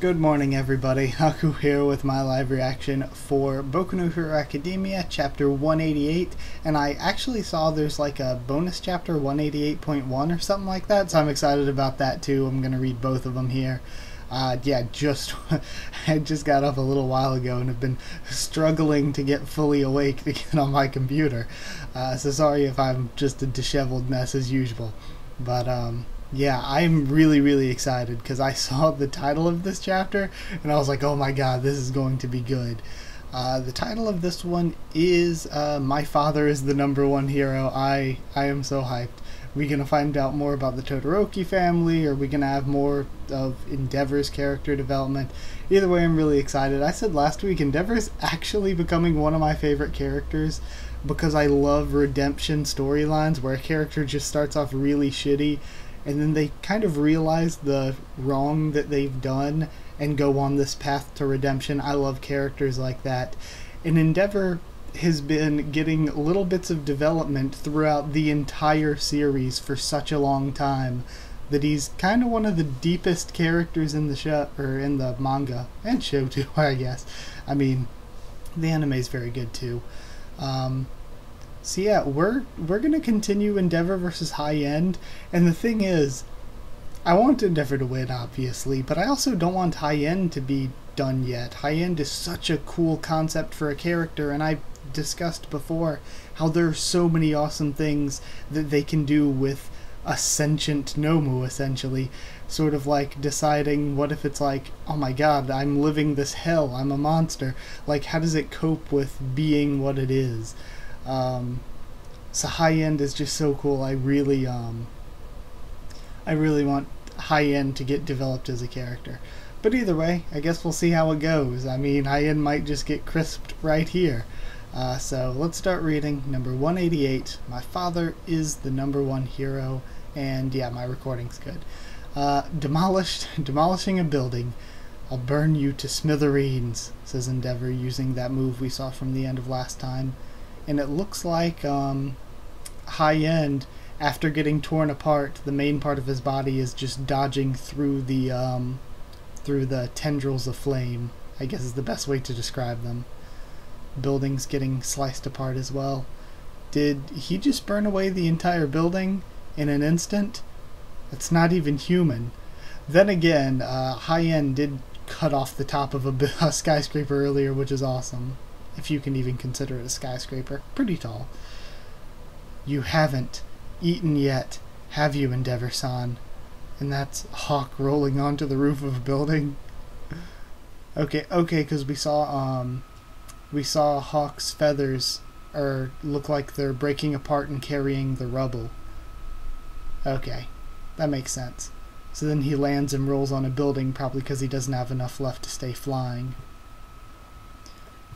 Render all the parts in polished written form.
Good morning, everybody. Haku here with my live reaction for Boku no Hero Academia, chapter 188, and I actually saw there's like a bonus chapter 188.1 or something like that, so I'm excited about that too. I'm going to read both of them here. I just got up a little while ago and have been struggling to get fully awake to get on my computer, so sorry if I'm just a disheveled mess as usual, but yeah, I'm really excited because I saw the title of this chapter and I was like, oh my god, this is going to be good. The title of this one is My Father is the Number One Hero. I am so hyped. We gonna find out more about the Todoroki family, or we gonna have more of Endeavor's character development? Either way, I'm really excited. I said last week, Endeavor's actually becoming one of my favorite characters because I love redemption storylines where a character just starts off really shitty and then they kind of realize the wrong that they've done and go on this path to redemption. I love characters like that. And Endeavor has been getting little bits of development throughout the entire series for such a long time that he's kind of one of the deepest characters in the show, or in the manga and show too, I guess. I mean, the anime is very good too. So yeah, we're gonna continue Endeavor versus High End, and the thing is, I want Endeavor to win, obviously, but I also don't want High End to be done yet. High End is such a cool concept for a character, and I've discussed before how there are so many awesome things that they can do with a sentient Nomu, essentially. Sort of like deciding, what if it's like, oh my god, I'm living this hell, I'm a monster. Like, how does it cope with being what it is? So High End is just so cool. I really want High End to get developed as a character. But either way, I guess we'll see how it goes. I mean, High End might just get crisped right here. So let's start reading number 188. My father is the number one hero. And yeah, my recording's good. Demolishing a building. I'll burn you to smithereens, says Endeavor, using that move we saw from the end of last time. And it looks like High End, after getting torn apart, the main part of his body is just dodging through the tendrils of flame, I guess is the best way to describe them. Buildings getting sliced apart as well. Did he just burn away the entire building in an instant? That's not even human. Then again, High End did cut off the top of a skyscraper earlier, which is awesome. If you can even consider it a skyscraper. Pretty tall. You haven't eaten yet, have you, Endeavor-san? And that's Hawk rolling onto the roof of a building. Okay, because we saw Hawk's feathers look like they're breaking apart and carrying the rubble. Okay, that makes sense. So then he lands and rolls on a building, probably because he doesn't have enough left to stay flying.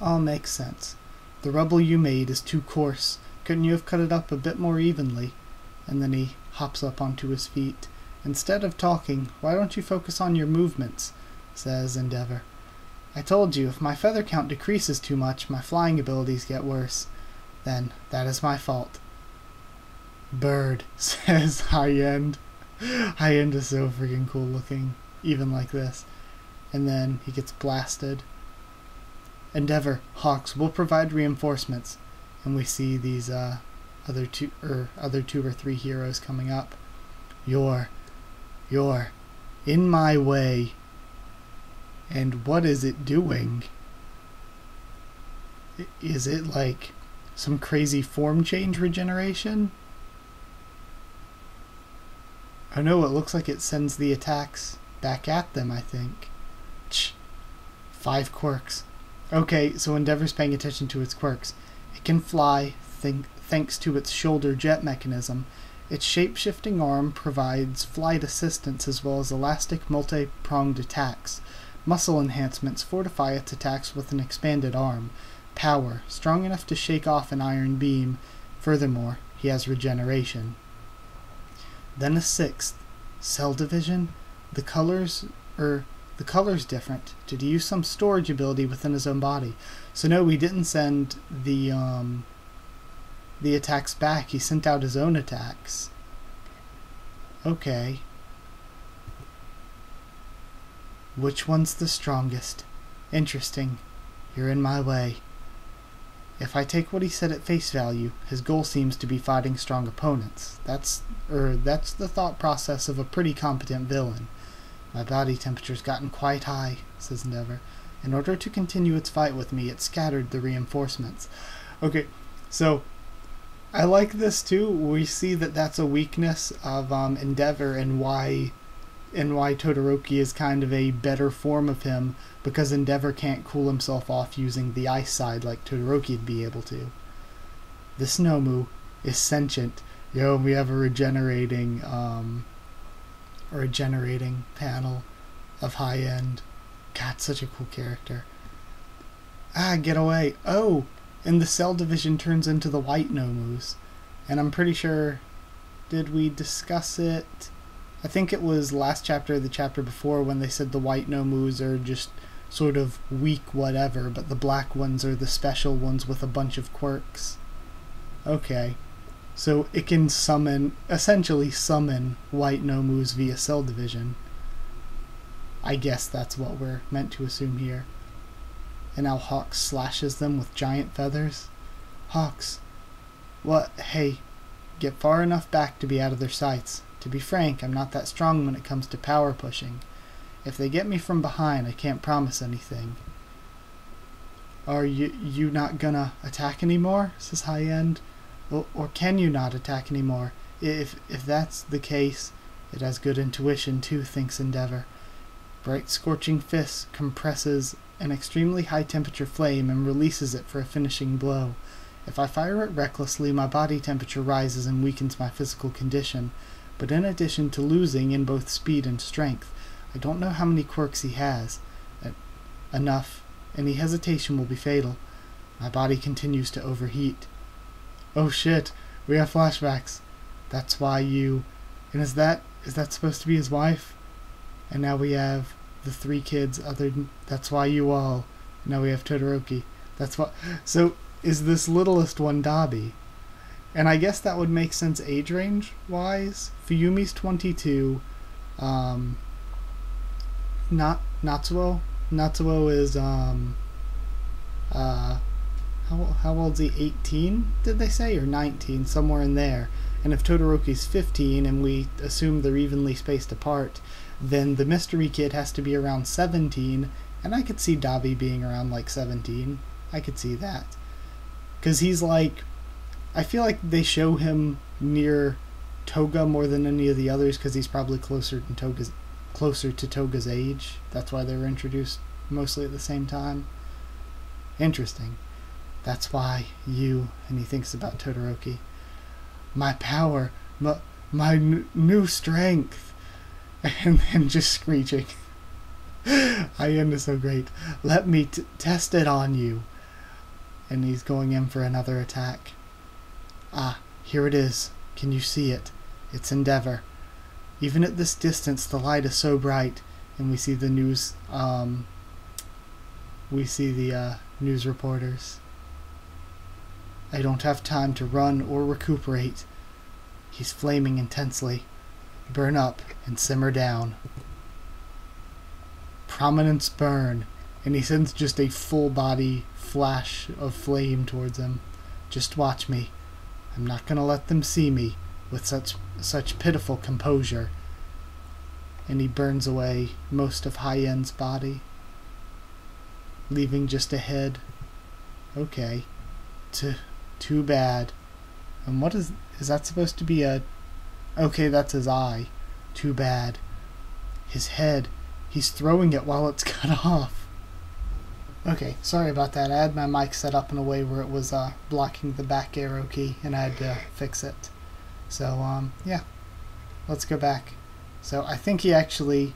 All makes sense. The rubble you made is too coarse. Couldn't you have cut it up a bit more evenly? And then he hops up onto his feet. Instead of talking, why don't you focus on your movements? Says Endeavor. I told you, if my feather count decreases too much, my flying abilities get worse. Then that is my fault. Bird, says High End. High End is so freaking cool looking, even like this. And then he gets blasted. Endeavor, Hawks will provide reinforcements, and we see these other two or three heroes coming up. You're in my way. And what is it doing? Is it like some crazy form change regeneration? Oh no, it looks like it sends the attacks back at them, I think. 5 quirks. Okay, so Endeavor's paying attention to its quirks. It can fly thanks to its shoulder jet mechanism. Its shape-shifting arm provides flight assistance as well as elastic multi-pronged attacks. Muscle enhancements fortify its attacks with an expanded arm. Power, strong enough to shake off an iron beam. Furthermore, he has regeneration. Then a 6th. Cell division? The color's different. Did he use some storage ability within his own body? So no, he didn't send the attacks back. He sent out his own attacks. Okay. Which one's the strongest? Interesting. You're in my way. If I take what he said at face value, his goal seems to be fighting strong opponents. That's the thought process of a pretty competent villain. My body temperature's gotten quite high, says Endeavor. In order to continue its fight with me, it scattered the reinforcements. Okay, so I like this too. We see that that's a weakness of Endeavor and why Todoroki is kind of a better form of him, because Endeavor can't cool himself off using the ice side like Todoroki'd be able to. This Nomu is sentient. Yo, we have a regenerating panel of high end. God, such a cool character. Ah, get away. Oh, and the Cell Division turns into the white Nomus. And I'm pretty sure, did we discuss it? I think it was last chapter or the chapter before when they said the white Nomus are just sort of weak whatever, but the black ones are the special ones with a bunch of quirks. Okay. So it can essentially summon white Nomus via Cell Division. I guess that's what we're meant to assume here. And now Hawks slashes them with giant feathers. Hawks, what? Hey, get far enough back to be out of their sights. To be frank, I'm not that strong when it comes to power pushing. If they get me from behind, I can't promise anything. Are you not gonna attack anymore? Says High End. Or can you not attack anymore? If that's the case, it has good intuition too, thinks Endeavor. Bright scorching fist compresses an extremely high temperature flame and releases it for a finishing blow. If I fire it recklessly, my body temperature rises and weakens my physical condition. But in addition to losing in both speed and strength, I don't know how many quirks he has. Enough. Any hesitation will be fatal. My body continues to overheat. Oh shit, we have flashbacks. That's why you... And is that supposed to be his wife? And now we have the 3 kids that's why you all... Now we have Todoroki. That's what... So, is this littlest one Dabi? And I guess that would make sense age range wise. Fuyumi's 22. Natsuo is how old's he? 18, did they say, or 19, somewhere in there. And if Todoroki's 15 and we assume they're evenly spaced apart, then the mystery kid has to be around 17, and I could see Dabi being around like 17. I could see that. Because he's like, I feel like they show him near Toga more than any of the others because he's probably closer to Toga's age. That's why they were introduced mostly at the same time. Interesting. That's why you... And he thinks about Todoroki. My power, my new strength. And then just screeching. I end so great. Let me test it on you. And he's going in for another attack. Ah, here it is. Can you see it? It's Endeavor. Even at this distance, the light is so bright. And we see the news, news reporters. I don't have time to run or recuperate. He's flaming intensely. Burn up and simmer down. Prominence burn. And he sends just a full body flash of flame towards him. Just watch me. I'm not gonna let them see me with such pitiful composure. And he burns away most of High End's body, leaving just a head. Okay. Too bad. And what is that supposed to be a... Okay, that's his eye. Too bad. His head. He's throwing it while it's cut off. Okay, sorry about that. I had my mic set up in a way where it was blocking the back arrow key, and I had to fix it. So, yeah. Let's go back. So, I think he actually,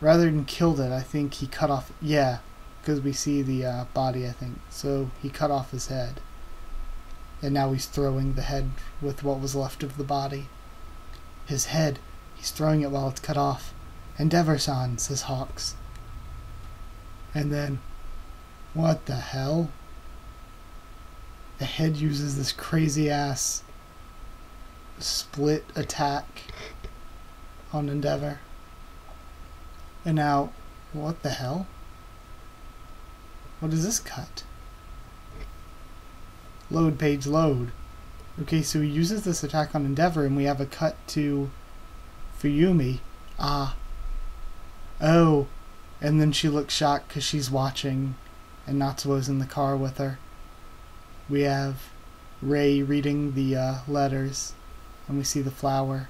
rather than killed it, I think he cut off... Yeah, because we see the body, I think. So, he cut off his head. And now he's throwing the head with what was left of the body. His head. He's throwing it while it's cut off. Endeavor-san, says Hawks. And then... What the hell? The head uses this crazy-ass split attack on Endeavor. And now What the hell? What is this cut? Load page load. Okay, so he uses this attack on Endeavor, and we have a cut to Fuyumi. Ah. Oh. And then she looks shocked because she's watching, and Natsuo's in the car with her. We have Rei reading the letters, and we see the flower.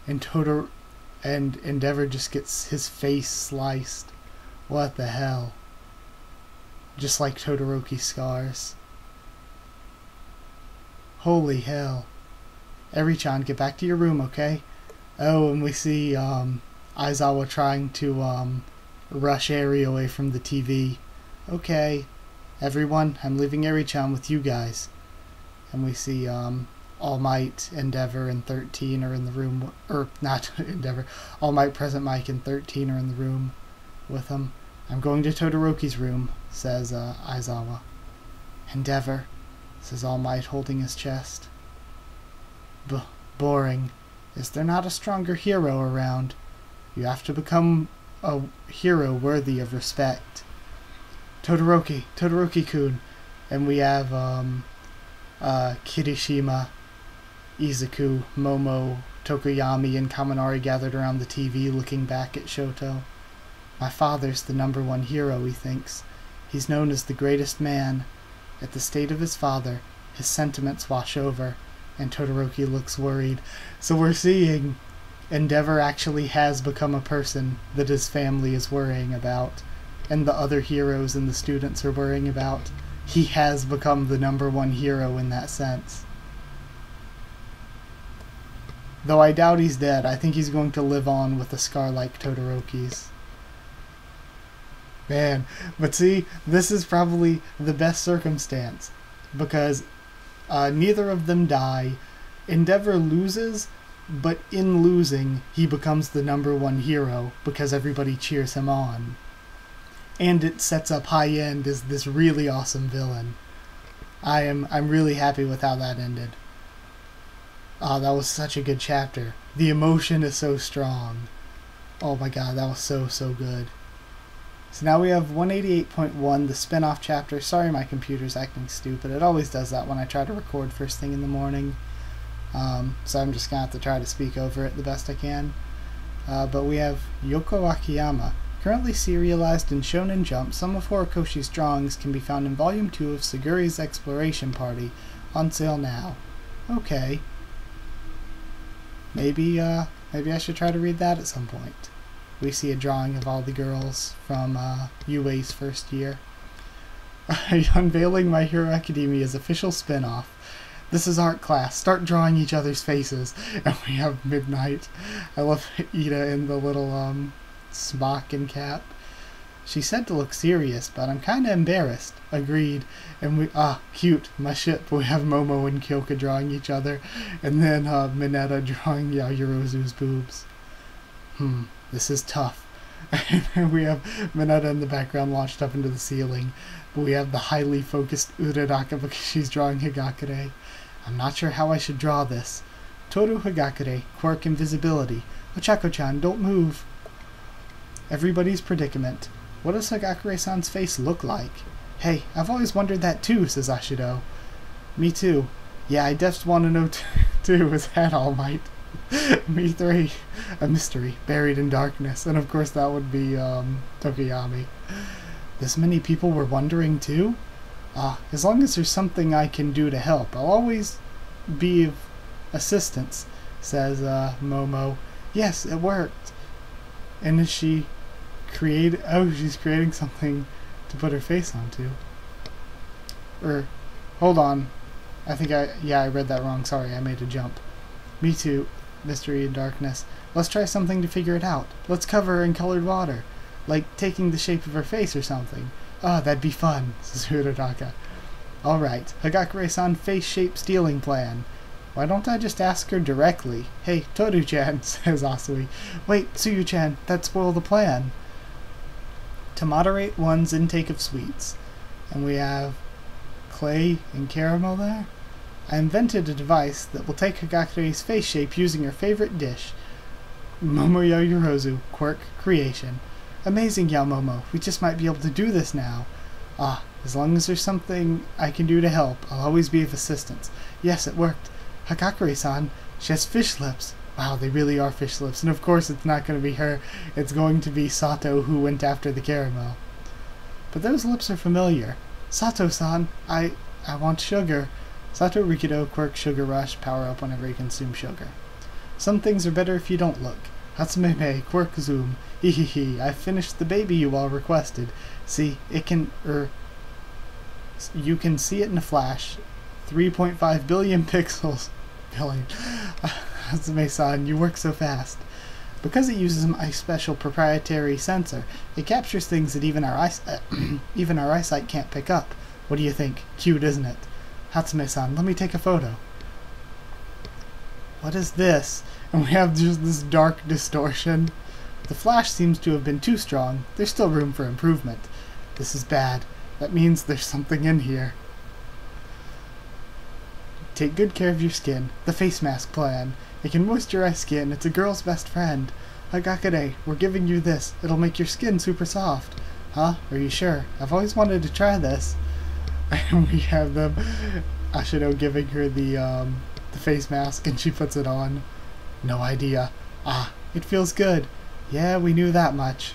And and Endeavor just gets his face sliced. What the hell? Just like Todoroki's scars. Holy hell. Eri-chan, get back to your room, okay? Oh, and we see Aizawa trying to rush Eri away from the TV. Okay, everyone, I'm leaving Eri-chan with you guys. And we see All Might, Endeavor, and 13 are in the room, or not Endeavor, All Might, Present Mike, and 13 are in the room with him. I'm going to Todoroki's room, says Aizawa. Endeavor, says All Might, holding his chest. Boring. Is there not a stronger hero around? You have to become a hero worthy of respect. Todoroki-kun. And we have Kirishima, Izuku, Momo, Tokoyami, and Kaminari gathered around the TV looking back at Shoto. My father's the #1 hero, he thinks. He's known as the greatest man. At the state of his father, his sentiments wash over, and Todoroki looks worried. So we're seeing Endeavor actually has become a person that his family is worrying about, and the other heroes and the students are worrying about. He has become the #1 hero in that sense. Though I doubt he's dead, I think he's going to live on with a scar like Todoroki's. Man, but see, this is probably the best circumstance, because neither of them die. Endeavor loses, but in losing, he becomes the #1 hero because everybody cheers him on. And it sets up High End as this really awesome villain. I'm really happy with how that ended. Oh, that was such a good chapter. The emotion is so strong. Oh my god, that was so good. So now we have 188.1, the spin-off chapter. Sorry my computer's acting stupid. It always does that when I try to record first thing in the morning. So I'm just going to have to try to speak over it the best I can. But we have Yoko Akiyama. Currently serialized in Shonen Jump, some of Horikoshi's drawings can be found in Volume 2 of Saguri's Exploration Party, on sale now. Okay. Maybe I should try to read that at some point. We see a drawing of all the girls from UA's first year. Unveiling My Hero Academia's official spin-off. This is art class. Start drawing each other's faces. And we have Midnight. I love Ida in the little smock and cap. She said to look serious, but I'm kinda embarrassed. Agreed. And we cute, my ship. We have Momo and Kyoka drawing each other. And then Mineta drawing Yaoyorozu's boobs. This is tough. And we have Mineta in the background launched up into the ceiling. But we have the highly focused Uradaka because she's drawing Higakure. I'm not sure how I should draw this. Toru Higakure, quirk invisibility. Ochako-chan, don't move. Everybody's predicament. What does Higakure-san's face look like? Hey, I've always wondered that too, says Ashido. Me too. Yeah, I just want to know too, is that All Might? Me 3. A mystery, buried in darkness. And of course that would be Tokoyami. This many people were wondering too? As long as there's something I can do to help, I'll always be of assistance, says Momo. Yes, it worked. And is she she's creating something to put her face onto. Hold on. I read that wrong. Sorry, I made a jump. Me too. Mystery and darkness. Let's try something to figure it out. Let's cover her in colored water. Like taking the shape of her face or something. That'd be fun, says Uradaka. Alright, Higakure-san face shape stealing plan. Why don't I just ask her directly? Hey, Toru-chan, says Asui. Wait, Tsuyu-chan, that'd spoil the plan. To moderate one's intake of sweets. And we have clay and caramel there. I invented a device that will take Hagakure's face shape using her favorite dish. Momo Yaoyorozu, quirk, creation. Amazing, Yaomomo. We just might be able to do this now. Ah, as long as there's something I can do to help, I'll always be of assistance. Yes, it worked. Hagakure-san, she has fish lips. Wow, they really are fish lips. And of course it's not going to be her. It's going to be Sato who went after the caramel. But those lips are familiar. Sato-san, I want sugar. Sato Rikido, quirk, sugar rush, power up whenever you consume sugar. Some things are better if you don't look. Hatsumeme, quirk zoom. Hehehe, I finished the baby you all requested. See, it can, you can see it in a flash. 3.5 billion pixels. Billion. Hatsume-san, you work so fast. Because it uses my special proprietary sensor, it captures things that even our eyesight can't pick up. What do you think? Cute, isn't it? Hatsume-san, let me take a photo. What is this? And we have just this dark distortion. The flash seems to have been too strong. There's still room for improvement. This is bad. That means there's something in here. Take good care of your skin. The face mask plan. It can moisturize skin. It's a girl's best friend. Hagakure, we're giving you this. It'll make your skin super soft. Huh? Are you sure? I've always wanted to try this. And we have them, Ashido giving her the face mask, and she puts it on. No idea. Ah, it feels good. Yeah, we knew that much.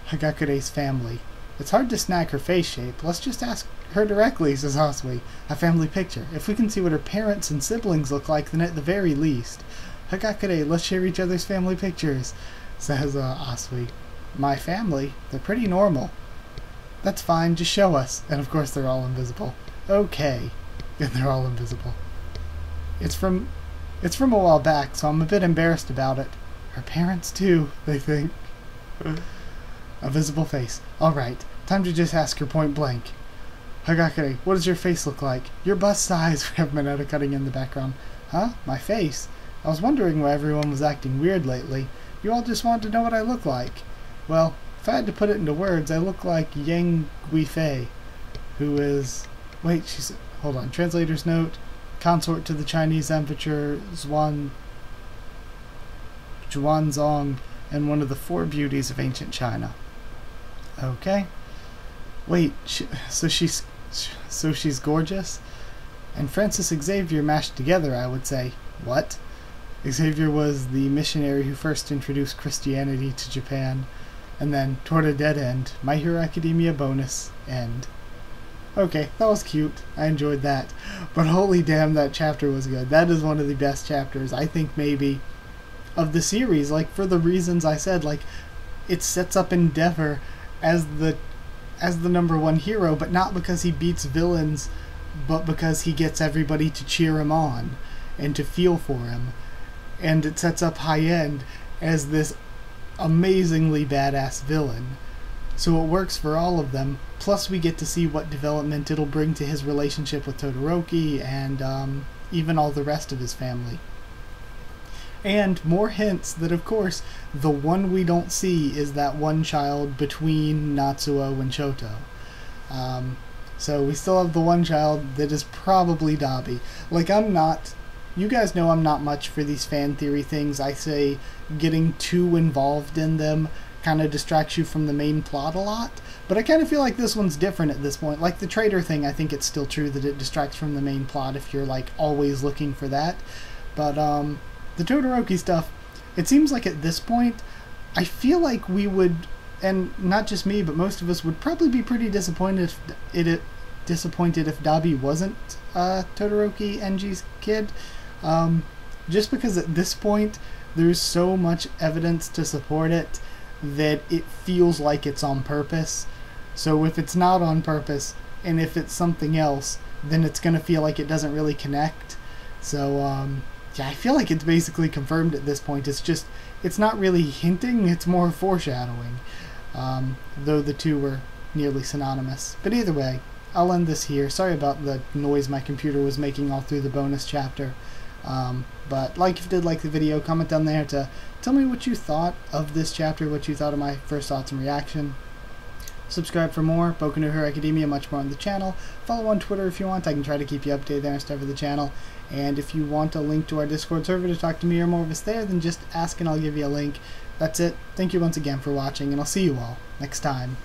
Hagakure's family. It's hard to snag her face shape. Let's just ask her directly, says Asui. A family picture. If we can see what her parents and siblings look like, then at the very least. Hagakure, let's share each other's family pictures, says Asui. My family? They're pretty normal. That's fine, just show us. And of course they're all invisible. Okay. And they're all invisible. It's from a while back, so I'm a bit embarrassed about it. Her parents too, they think. A visible face. Alright, time to just ask her point blank. Hagakure, what does your face look like? Your bust size. We have Mineta cutting in the background. Huh? My face? I was wondering why everyone was acting weird lately. You all just wanted to know what I look like. Well, if I had to put it into words, I look like Yang Guifei, who is... Wait, she's... Hold on. Translator's note. Consort to the Chinese Emperor Zhuanzong, and one of the 4 beauties of ancient China. Okay. Wait, so she's gorgeous? And Francis Xavier mashed together, I would say. What? Xavier was the missionary who first introduced Christianity to Japan. And then, toward a dead end, My Hero Academia bonus, end. Okay, that was cute. I enjoyed that. But holy damn, that chapter was good. That is one of the best chapters, I think, maybe, of the series. Like, for the reasons I said, like, it sets up Endeavor as the #1 hero, but not because he beats villains, but because he gets everybody to cheer him on and to feel for him. And it sets up High End as this amazingly badass villain. So it works for all of them, plus we get to see what development it'll bring to his relationship with Todoroki and even all the rest of his family. And more hints that, of course, the one we don't see is that one child between Natsuo and Shoto. So we still have the one child that is probably Dabi. Like, you guys know I'm not much for these fan theory things. I say getting too involved in them kind of distracts you from the main plot a lot. But I kind of feel like this one's different at this point. Like the traitor thing, I think it's still true that it distracts from the main plot if you're, like, always looking for that. But, the Todoroki stuff, it seems like at this point, I feel like we would, and not just me, but most of us would probably be pretty disappointed if Dabi wasn't Todoroki Enji's kid. Just because at this point, there's so much evidence to support it that it feels like it's on purpose. So if it's not on purpose, and if it's something else, then it's going to feel like it doesn't really connect. So, yeah, I feel like it's basically confirmed at this point. It's just, it's not really hinting, it's more foreshadowing. Though the two were nearly synonymous. But either way, I'll end this here. Sorry about the noise my computer was making all through the bonus chapter. But if you did like the video, comment down there to tell me what you thought of this chapter, what you thought of my first thoughts and reaction. Subscribe for more. Boku no Hero Academia, much more on the channel. Follow on Twitter if you want. I can try to keep you updated on stuff for the channel. And if you want a link to our Discord server to talk to me or more of us there, then just ask and I'll give you a link. That's it. Thank you once again for watching, and I'll see you all next time.